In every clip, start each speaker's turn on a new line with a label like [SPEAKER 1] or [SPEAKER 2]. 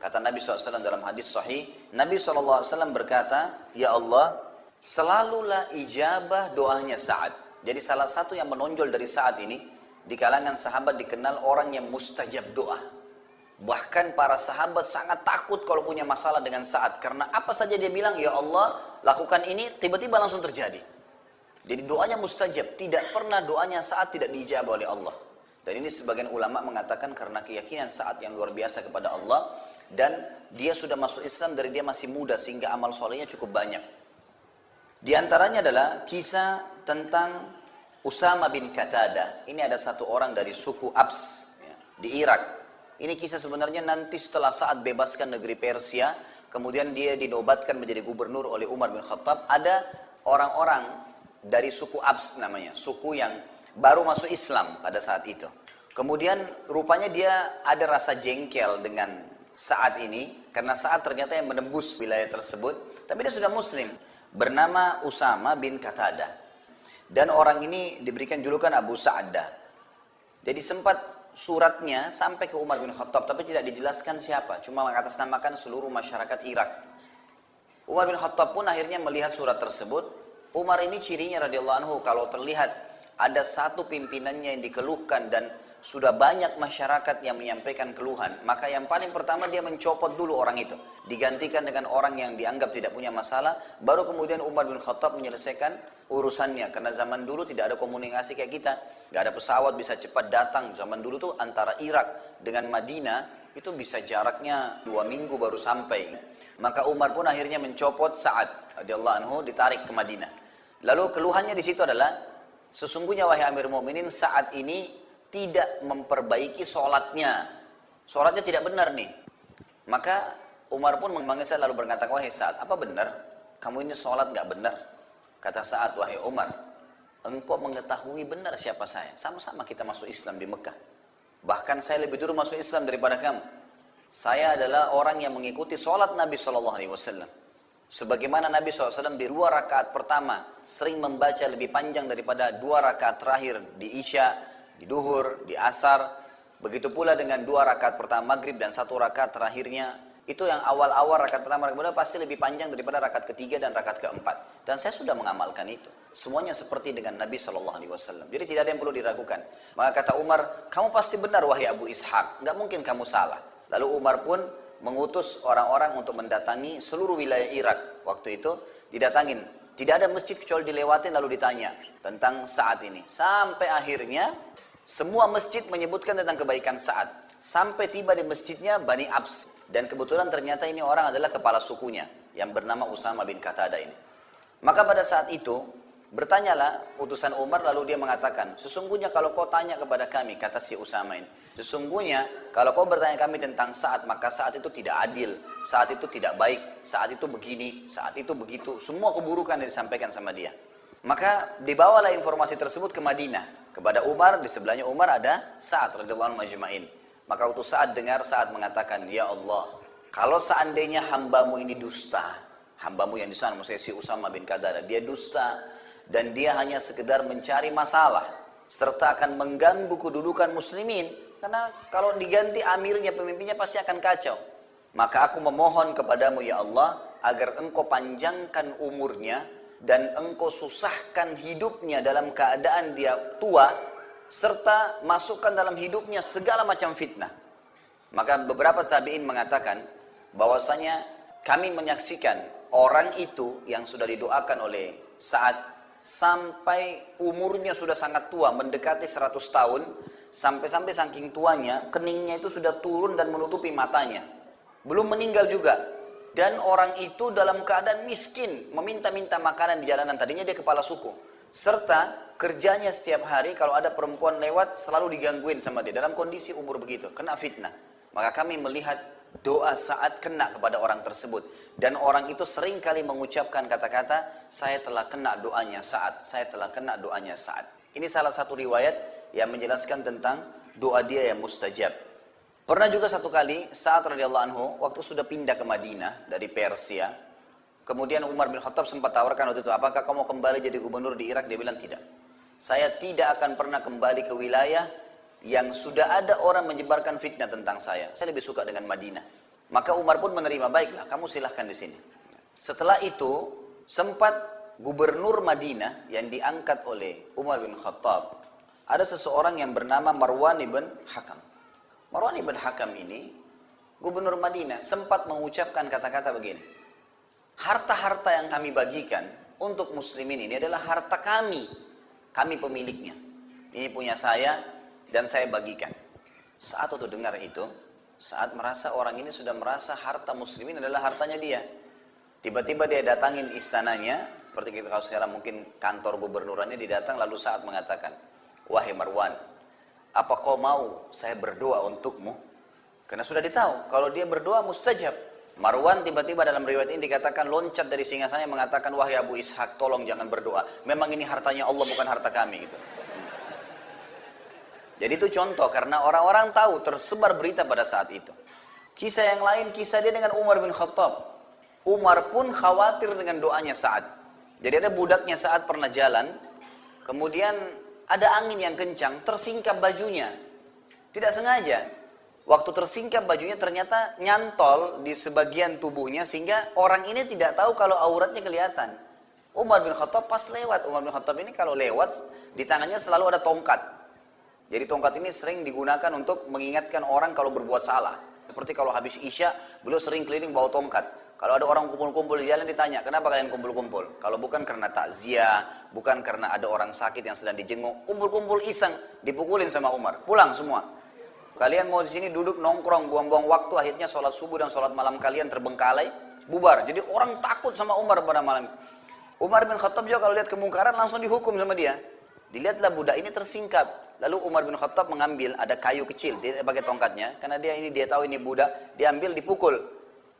[SPEAKER 1] Kata Nabi SAW dalam hadis sahih, Nabi SAW berkata, "Ya Allah, selalulah ijabah doanya Sa'ad." Jadi salah satu yang menonjol dari Sa'ad ini, di kalangan sahabat dikenal orang yang mustajab doa. Bahkan para sahabat sangat takut kalau punya masalah dengan Sa'ad. Karena apa saja dia bilang, "Ya Allah, lakukan ini," tiba-tiba langsung terjadi. Jadi doanya mustajab, tidak pernah doanya Sa'ad tidak diijabah oleh Allah. Dan ini sebagian ulama mengatakan karena keyakinan Sa'ad yang luar biasa kepada Allah, dan dia sudah masuk Islam dari dia masih muda sehingga amal solehnya cukup banyak. Di antaranya adalah kisah tentang Usama bin Qatadah. Ini ada satu orang dari suku Abs di Irak. Ini kisah sebenarnya nanti setelah Sa'ad bebaskan negeri Persia, kemudian dia dinobatkan menjadi gubernur oleh Umar bin Khattab. Ada orang-orang dari suku Abs namanya, suku yang baru masuk Islam pada saat itu. Kemudian rupanya dia ada rasa jengkel dengan Sa'ad ini, karena Sa'ad ternyata yang menembus wilayah tersebut, tapi dia sudah muslim, bernama Usama bin Qatadah. Dan orang ini diberikan julukan Abu Sa'adah. Jadi sempat suratnya sampai ke Umar bin Khattab, tapi tidak dijelaskan siapa, cuma mengatasnamakan seluruh masyarakat Irak. Umar bin Khattab pun akhirnya melihat surat tersebut. Umar ini cirinya radhiyallahu anhu, kalau terlihat ada satu pimpinannya yang dikeluhkan dan sudah banyak masyarakat yang menyampaikan keluhan, maka yang paling pertama dia mencopot dulu orang itu, digantikan dengan orang yang dianggap tidak punya masalah, baru kemudian Umar bin Khattab menyelesaikan urusannya. Karena zaman dulu tidak ada komunikasi kayak kita, gak ada pesawat bisa cepat datang. Zaman dulu tuh antara Irak dengan Madinah itu bisa jaraknya 2 minggu baru sampai. Maka Umar pun akhirnya mencopot Sa'ad radhiyallahu anhu, ditarik ke Madinah. Lalu keluhannya di situ adalah, sesungguhnya wahai Amir Mu'minin, Sa'ad ini tidak memperbaiki sholatnya. Sholatnya tidak benar nih. Maka Umar pun memanggil Sa'ad lalu berkata, "Wahai Sa'ad, apa benar? Kamu ini sholat gak benar?" Kata Sa'ad, "Wahai Umar, engkau mengetahui benar siapa saya. Sama-sama kita masuk Islam di Mekah. Bahkan saya lebih dulu masuk Islam daripada kamu. Saya adalah orang yang mengikuti sholat Nabi SAW. Sebagaimana Nabi SAW di 2 rakaat pertama sering membaca lebih panjang daripada 2 rakaat terakhir di Isya, di duhur, di asar. Begitu pula dengan 2 rakaat pertama maghrib dan 1 rakaat terakhirnya. Itu yang awal-awal rakaat pertama kemudian pasti lebih panjang daripada rakaat ketiga dan rakaat keempat. Dan saya sudah mengamalkan itu. Semuanya seperti dengan Nabi SAW. Jadi tidak ada yang perlu diragukan. Maka kata Umar, "Kamu pasti benar wahai Abu Ishaq. Nggak mungkin kamu salah." Lalu Umar pun mengutus orang-orang untuk mendatangi seluruh wilayah Irak. Waktu itu didatangin. Tidak ada masjid kecuali dilewatin lalu ditanya tentang Sa'ad ini. Sampai akhirnya semua masjid menyebutkan tentang kebaikan Sa'ad. Sampai tiba di masjidnya Bani Abs. Dan kebetulan ternyata ini orang adalah kepala sukunya yang bernama Usama bin Qatadah ini. Maka pada saat itu bertanyalah utusan Umar, lalu dia mengatakan, "Sesungguhnya kalau kau tanya kepada kami," kata si Usama ini, "sesungguhnya kalau kau bertanya kami tentang Sa'ad, maka Sa'ad itu tidak adil, Sa'ad itu tidak baik, Sa'ad itu begini, Sa'ad itu begitu." Semua keburukan yang disampaikan sama dia. Maka dibawalah informasi tersebut ke Madinah kepada Umar. Di sebelahnya Umar ada Sa'ad radhiyallahu anhu majma'in. Maka waktu Sa'ad dengar, Sa'ad mengatakan, "Ya Allah, kalau seandainya hambamu ini dusta," hambamu yang di sana maksudnya si Usama bin Qatadah, dia dusta dan dia hanya sekedar mencari masalah serta akan mengganggu kedudukan muslimin, karena kalau diganti amirnya, pemimpinnya pasti akan kacau, maka aku memohon kepadamu ya Allah agar engkau panjangkan umurnya dan engkau susahkan hidupnya dalam keadaan dia tua, serta masukkan dalam hidupnya segala macam fitnah. Maka beberapa tabi'in mengatakan bahwasanya kami menyaksikan orang itu yang sudah didoakan oleh Sa'ad sampai umurnya sudah sangat tua, mendekati 100 tahun, sampai-sampai saking tuanya keningnya itu sudah turun dan menutupi matanya, belum meninggal juga. Dan orang itu dalam keadaan miskin, meminta-minta makanan di jalanan. Tadinya dia kepala suku, serta kerjanya setiap hari kalau ada perempuan lewat selalu digangguin sama dia dalam kondisi umur begitu, kena fitnah. Maka kami melihat doa Sa'ad kena kepada orang tersebut, dan orang itu sering kali mengucapkan kata-kata, "Saya telah kena doanya Sa'ad, saya telah kena doanya Sa'ad." Ini salah satu riwayat yang menjelaskan tentang doa dia yang mustajab. Pernah juga satu kali Sa'ad radhiyallahu anhu waktu sudah pindah ke Madinah dari Persia, kemudian Umar bin Khattab sempat tawarkan waktu itu, "Apakah kamu kembali jadi gubernur di Irak?" Dia bilang, "Tidak. Saya tidak akan pernah kembali ke wilayah yang sudah ada orang menyebarkan fitnah tentang saya. Saya lebih suka dengan Madinah." Maka Umar pun menerima, baiklah kamu silahkan di sini. Setelah itu sempat gubernur Madinah yang diangkat oleh Umar bin Khattab, ada seseorang yang bernama Marwan ibn Hakam. Marwan ibn Hakam ini gubernur Madinah sempat mengucapkan kata-kata begini, harta-harta yang kami bagikan untuk muslimin ini adalah harta kami pemiliknya, ini punya saya dan saya bagikan. Saat itu dengar itu, saat merasa orang ini sudah merasa harta muslimin adalah hartanya dia, tiba-tiba dia datangin istananya, seperti kita kalau sekarang mungkin kantor gubernurannya didatang, lalu saat mengatakan, wahai Marwan, apa kau mau saya berdoa untukmu? Karena sudah ditahu, kalau dia berdoa mustajab. Marwan tiba-tiba dalam riwayat ini dikatakan loncat dari singgasananya mengatakan, wahai Abu Ishaq, tolong jangan berdoa. Memang ini hartanya Allah, bukan harta kami. Gitu. Jadi itu contoh, karena orang-orang tahu, tersebar berita pada saat itu. Kisah yang lain, kisah dia dengan Umar bin Khattab. Umar pun khawatir dengan doanya Sa'ad. Jadi ada budaknya Sa'ad pernah jalan, kemudian ada angin yang kencang, tersingkap bajunya. Tidak sengaja. Waktu tersingkap bajunya ternyata nyantol di sebagian tubuhnya, sehingga orang ini tidak tahu kalau auratnya kelihatan. Umar bin Khattab pas lewat. Umar bin Khattab ini kalau lewat, di tangannya selalu ada tongkat. Jadi tongkat ini sering digunakan untuk mengingatkan orang kalau berbuat salah. Seperti kalau habis Isya, beliau sering keliling bawa tongkat. Kalau ada orang kumpul-kumpul di jalan ditanya, kenapa kalian kumpul-kumpul? Kalau bukan karena takziah, bukan karena ada orang sakit yang sedang dijenguk, kumpul-kumpul iseng, dipukulin sama Umar, pulang semua. Kalian mau di sini duduk nongkrong, buang-buang waktu, akhirnya sholat subuh dan sholat malam kalian terbengkalai, bubar. Jadi orang takut sama Umar pada malam. Umar bin Khattab juga kalau lihat kemungkaran langsung dihukum sama dia. Dilihatlah budak ini tersingkap. Lalu Umar bin Khattab mengambil, ada kayu kecil, dia pakai tongkatnya, karena dia tahu ini budak, diambil dipukul.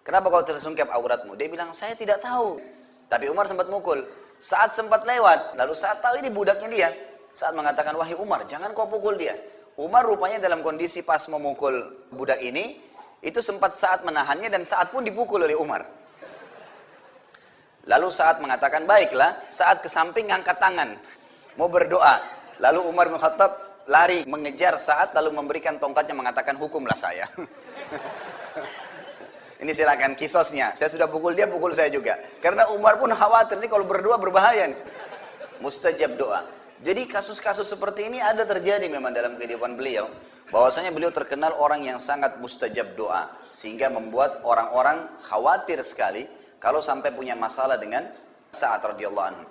[SPEAKER 1] Kenapa kau tersungkap auratmu? Dia bilang, saya tidak tahu. Tapi Umar sempat mukul. Saat sempat lewat, lalu saat tahu ini budaknya dia. Saat mengatakan, wahai Umar, jangan kau pukul dia. Umar rupanya dalam kondisi pas memukul budak ini, itu sempat saat menahannya dan saat pun dipukul oleh Umar. Lalu saat mengatakan, baiklah, saat ke samping ngangkat tangan, mau berdoa. Lalu Umar bin Khattab lari mengejar saat, lalu memberikan tongkatnya mengatakan, hukumlah saya. Ini silakan kisosnya. Saya sudah pukul dia, pukul saya juga. Karena Umar pun khawatir nih kalau berdoa berbahaya nih. Mustajab doa. Jadi kasus-kasus seperti ini ada terjadi memang dalam kehidupan beliau. Bahwasanya beliau terkenal orang yang sangat mustajab doa. Sehingga membuat orang-orang khawatir sekali kalau sampai punya masalah dengan Sa'ad radhiyallahu anhu.